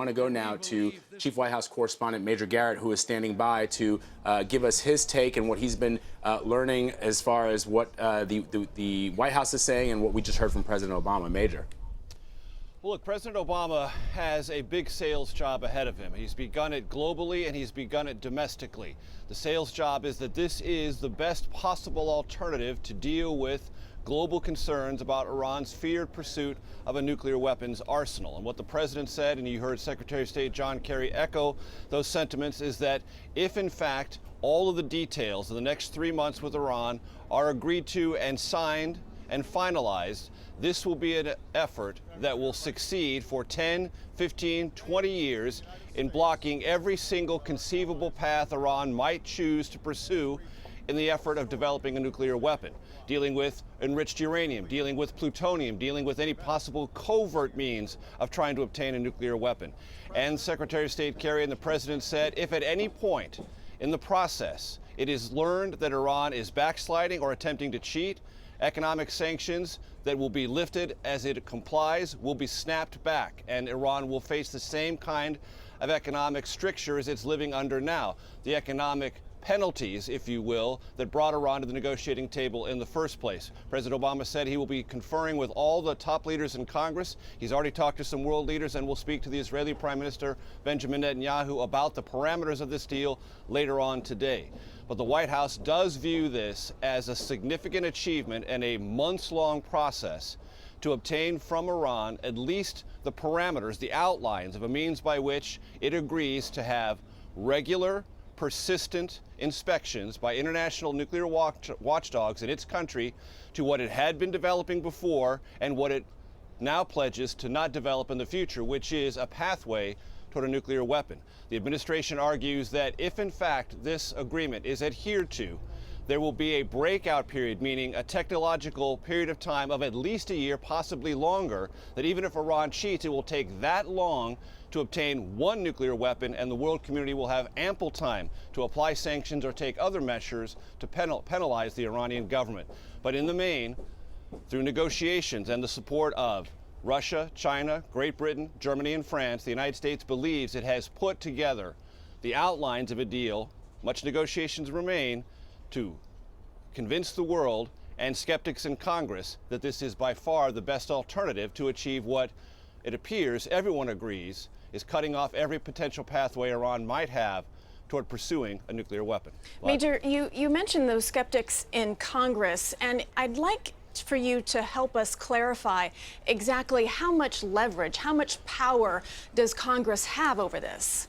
want to go now to Chief White House Correspondent Major Garrett, who is standing by to give us his take and what he's been learning as far as what the White House is saying and what we just heard from President Obama. Major. Well, look, President Obama has a big sales job ahead of him. He's begun it globally and he's begun it domestically. The sales job is that this is the best possible alternative to deal with global concerns about Iran's feared pursuit of a nuclear weapons arsenal. And what the president said, and you heard Secretary of State John Kerry echo those sentiments, is that if in fact all of the details of the next 3 months with Iran are agreed to and signed and finalized, this will be an effort that will succeed for 10, 15, 20 years in blocking every single conceivable path Iran might choose to pursue in the effort of developing a nuclear weapon, dealing with enriched uranium, dealing with plutonium, dealing with any possible covert means of trying to obtain a nuclear weapon. And Secretary of State Kerry and the president said if at any point in the process it is learned that Iran is backsliding or attempting to cheat, economic sanctions that will be lifted as it complies will be snapped back, and Iran will face the same kind of economic strictures it's living under now. The economic penalties, if you will, that brought Iran to the negotiating table in the first place. President Obama said he will be conferring with all the top leaders in Congress. He's already talked to some world leaders and will speak to the Israeli Prime Minister Benjamin Netanyahu about the parameters of this deal later on today. But the White House does view this as a significant achievement and a months-long process to obtain from Iran at least the parameters, the outlines of a means by which it agrees to have regular, persistent inspections by international nuclear watchdogs in its country to what it had been developing before and what it now pledges to not develop in the future, which is a pathway toward a nuclear weapon. The administration argues that if in fact this agreement is adhered to, there will be a breakout period, meaning a technological period of time of at least a year, possibly longer, that even if Iran cheats, it will take that long to obtain one nuclear weapon, and the world community will have ample time to apply sanctions or take other measures to penalize the Iranian government. But in the main, through negotiations and the support of Russia, China, Great Britain, Germany, and France, the United States believes it has put together the outlines of a deal, much negotiations remain, to convince the world and skeptics in Congress that this is by far the best alternative to achieve what it appears everyone agrees is cutting off every potential pathway Iran might have toward pursuing a nuclear weapon. Major, you mentioned those skeptics in Congress, and I'd like for you to help us clarify exactly how much leverage, how much power does Congress have over this?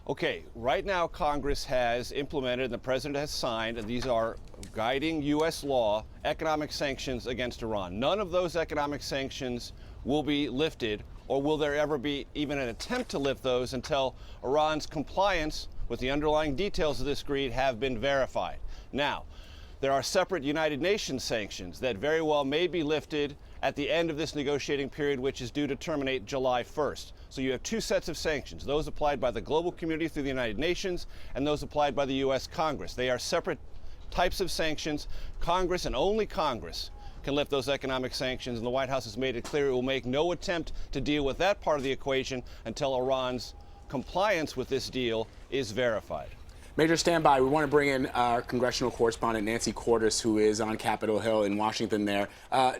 Okay, right now Congress has implemented and the president has signed, and these are guiding U.S. law, economic sanctions against Iran. None of those economic sanctions will be lifted, or will there ever be even an attempt to lift those until Iran's compliance with the underlying details of this agreement have been verified. Now, there are separate United Nations sanctions that very well may be lifted at the end of this negotiating period, which is due to terminate July 1st. So you have two sets of sanctions, those applied by the global community through the United Nations and those applied by the U.S. Congress. They are separate types of sanctions. Congress and only Congress can lift those economic sanctions, and the White House has made it clear it will make no attempt to deal with that part of the equation until Iran's compliance with this deal is verified. Major, stand by. We want to bring in our congressional correspondent, Nancy Cordes, who is on Capitol Hill in Washington there.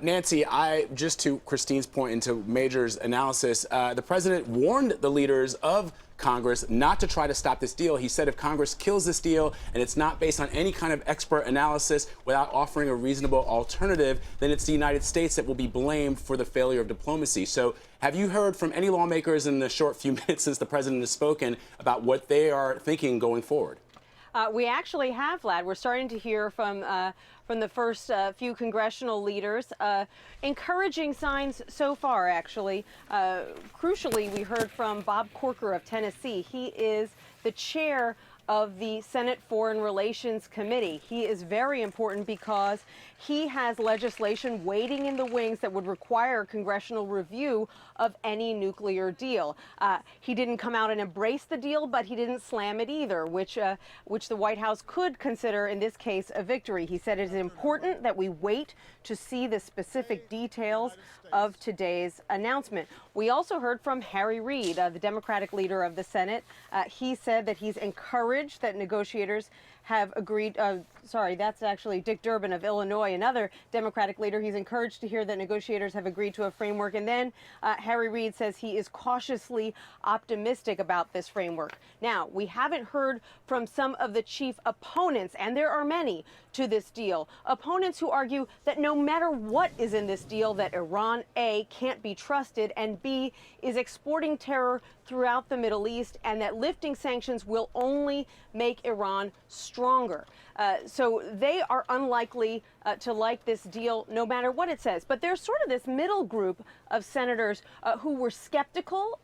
Nancy, just to Christine's point and to Major's analysis, the president warned the leaders of Congress not to try to stop this deal. He said if Congress kills this deal and it's not based on any kind of expert analysis without offering a reasonable alternative, then it's the United States that will be blamed for the failure of diplomacy. So have you heard from any lawmakers in the short few minutes since the president has spoken about what they are thinking going forward? We actually have, Vlad. We're starting to hear from the first few congressional leaders. Encouraging signs so far, actually. Crucially, we heard from Bob Corker of Tennessee. He is the chair of the Senate Foreign Relations Committee. He is very important because he has legislation waiting in the wings that would require congressional review of any nuclear deal. He didn't come out and embrace the deal, but he didn't slam it either, which the White House could consider in this case a victory. He said it is important that we wait to see the specific details of today's announcement. We also heard from Harry Reid, the Democratic leader of the Senate. He said that he's encouraged that negotiators have agreed. Sorry, that's actually Dick Durbin of Illinois, another Democratic leader. He's encouraged to hear that negotiators have agreed to a framework. And then Harry Reid says he is cautiously optimistic about this framework. Now, we haven't heard from some of the chief opponents, and there are many, to this deal. Opponents who argue that no matter what is in this deal, that Iran, A, can't be trusted, and B, is exporting terror throughout the Middle East, and that lifting sanctions will only make Iran stronger. So they are unlikely to like this deal no matter what it says. But there's sort of this middle group of senators who were skeptical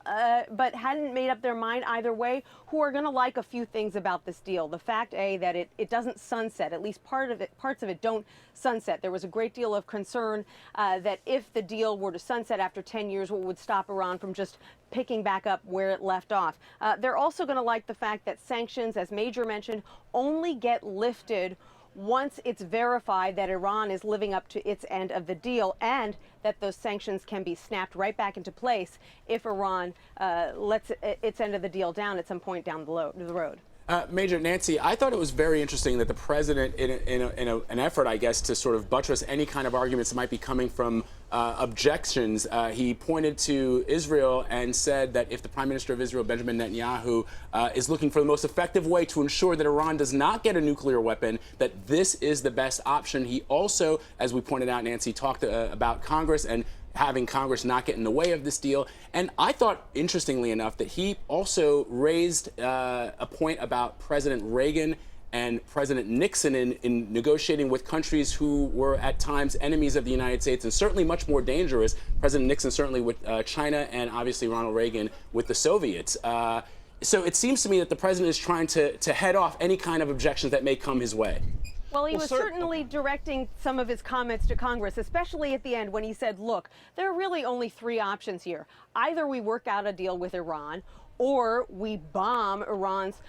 but hadn't made up their mind either way, who are going to like a few things about this deal. The fact, A, that it doesn't sunset, at least parts of it don't sunset. There was a great deal of concern that if the deal were to sunset after 10 years, what would stop Iran from just picking back up where it left off. They're also going to like the fact that sanctions, as Major mentioned, only get lifted once it's verified that Iran is living up to its end of the deal, and that those sanctions can be snapped right back into place if Iran lets its end of the deal down at some point down the road. Major Nancy, I thought it was very interesting that the president, in an effort, I guess, to sort of buttress any kind of arguments that might be coming from objections, he pointed to Israel and said that if the Prime Minister of Israel, Benjamin Netanyahu, is looking for the most effective way to ensure that Iran does not get a nuclear weapon, that this is the best option. He also, as we pointed out, Nancy, talked about Congress and having Congress not get in the way of this deal. And I thought, interestingly enough, that he also raised a point about President Reagan and President Nixon in negotiating with countries who were at times enemies of the United States, and certainly much more dangerous. President Nixon certainly with China, and obviously Ronald Reagan with the Soviets. So it seems to me that the president is trying to head off any kind of objections that may come his way. Well, he was certainly directing some of his comments to Congress, especially at the end when he said, look, there are really only three options here. Either we work out a deal with Iran, or we bomb Iran's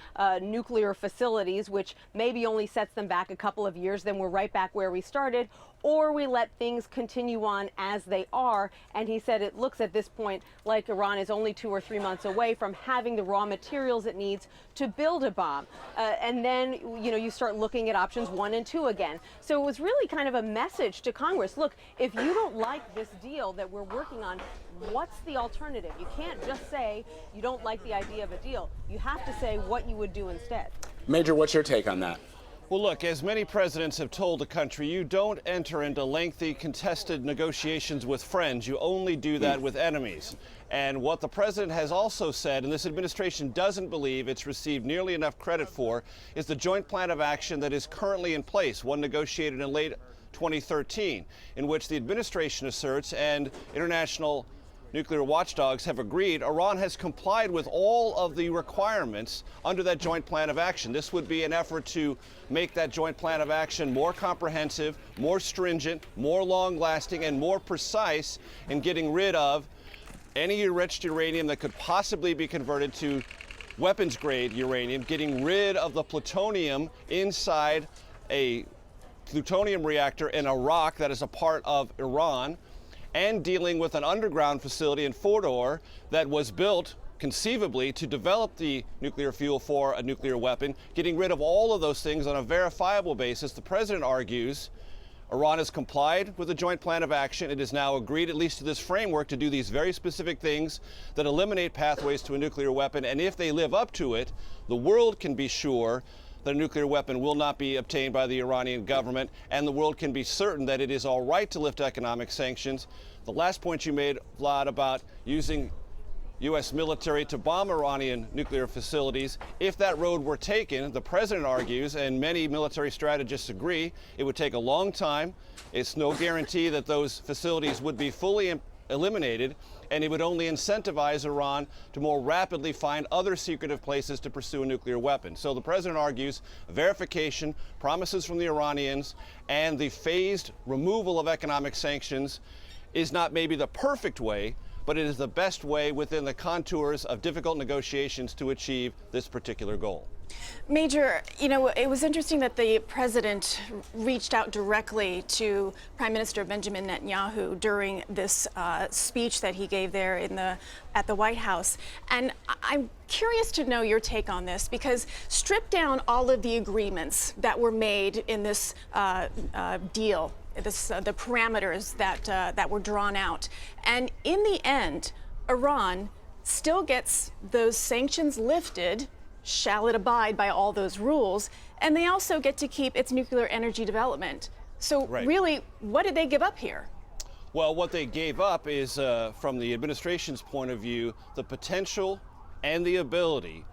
nuclear facilities, which maybe only sets them back a couple of years, then we're right back where we started, or we let things continue on as they are. And he said it looks at this point like Iran is only 2 or 3 months away from having the raw materials it needs to build a bomb. And then, you start looking at options 1 and 2 again. So it was really kind of a message to Congress. Look, if you don't like this deal that we're working on, what's the alternative? You can't just say you don't like the idea of a deal. You have to say what you would do instead. Major, what's your take on that? Well, look, as many presidents have told the country, you don't enter into lengthy, contested negotiations with friends. You only do that with enemies. And what the president has also said, and this administration doesn't believe it's received nearly enough credit for, is the joint plan of action that is currently in place, one negotiated in late 2013, in which the administration asserts and international nuclear watchdogs have agreed Iran has complied with all of the requirements under that joint plan of action. This would be an effort to make that joint plan of action more comprehensive, more stringent, more long-lasting, and more precise in getting rid of any enriched uranium that could possibly be converted to weapons-grade uranium, getting rid of the plutonium inside a plutonium reactor in Iraq that is a part of Iran, and dealing with an underground facility in Fordow that was built conceivably to develop the nuclear fuel for a nuclear weapon, getting rid of all of those things on a verifiable basis. The president argues Iran has complied with the joint plan of action. It has now agreed, at least to this framework, to do these very specific things that eliminate pathways to a nuclear weapon. And if they live up to it, the world can be sure that a nuclear weapon will not be obtained by the Iranian government, and the world can be certain that it is all right to lift economic sanctions. The last point you made, Vlad, about using U.S. military to bomb Iranian nuclear facilities, if that road were taken, the president argues, and many military strategists agree, it would take a long time. It's no guarantee that those facilities would be fully eliminated, and it would only incentivize Iran to more rapidly find other secretive places to pursue a nuclear weapon. So the president argues verification, promises from the Iranians, and the phased removal of economic sanctions is not maybe the perfect way, but it is the best way within the contours of difficult negotiations to achieve this particular goal. Major, you know, it was interesting that the president reached out directly to Prime Minister Benjamin Netanyahu during this speech that he gave there at the White House. And I'm curious to know your take on this, because strip down all of the agreements that were made in this deal, the parameters that were drawn out, and in the end, Iran still gets those sanctions lifted. Shall it abide by all those rules? And they also get to keep its nuclear energy development. So really, what did they give up here? Well, what they gave up is, from the administration's point of view, the potential and the ability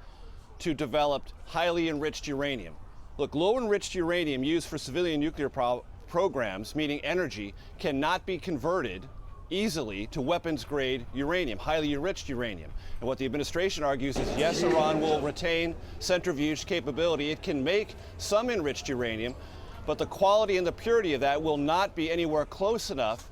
to develop highly enriched uranium. Look, low enriched uranium used for civilian nuclear programs, meaning energy, cannot be converted easily to weapons-grade uranium, highly enriched uranium. And what the administration argues is, yes, Iran will retain centrifuge capability. It can make some enriched uranium, but the quality and the purity of that will not be anywhere close enough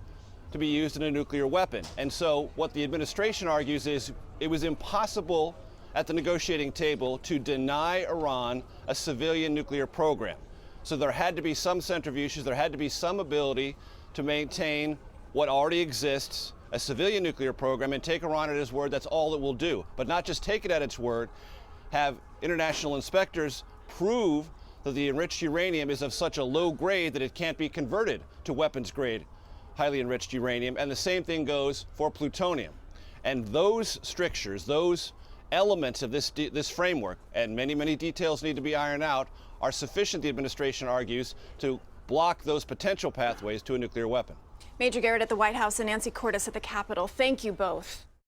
to be used in a nuclear weapon. And so what the administration argues is it was impossible at the negotiating table to deny Iran a civilian nuclear program. So there had to be some centrifuges, there had to be some ability to maintain what already exists, a civilian nuclear program, and take Iran at its word. That's all it will do. But not just take it at its word, have international inspectors prove that the enriched uranium is of such a low grade that it can't be converted to weapons grade highly enriched uranium. And the same thing goes for plutonium. And those strictures, those elements of this framework, and many, many details need to be ironed out, are sufficient, the administration argues, to block those potential pathways to a nuclear weapon. Major Garrett at the White House and Nancy Cordes at the Capitol, thank you both.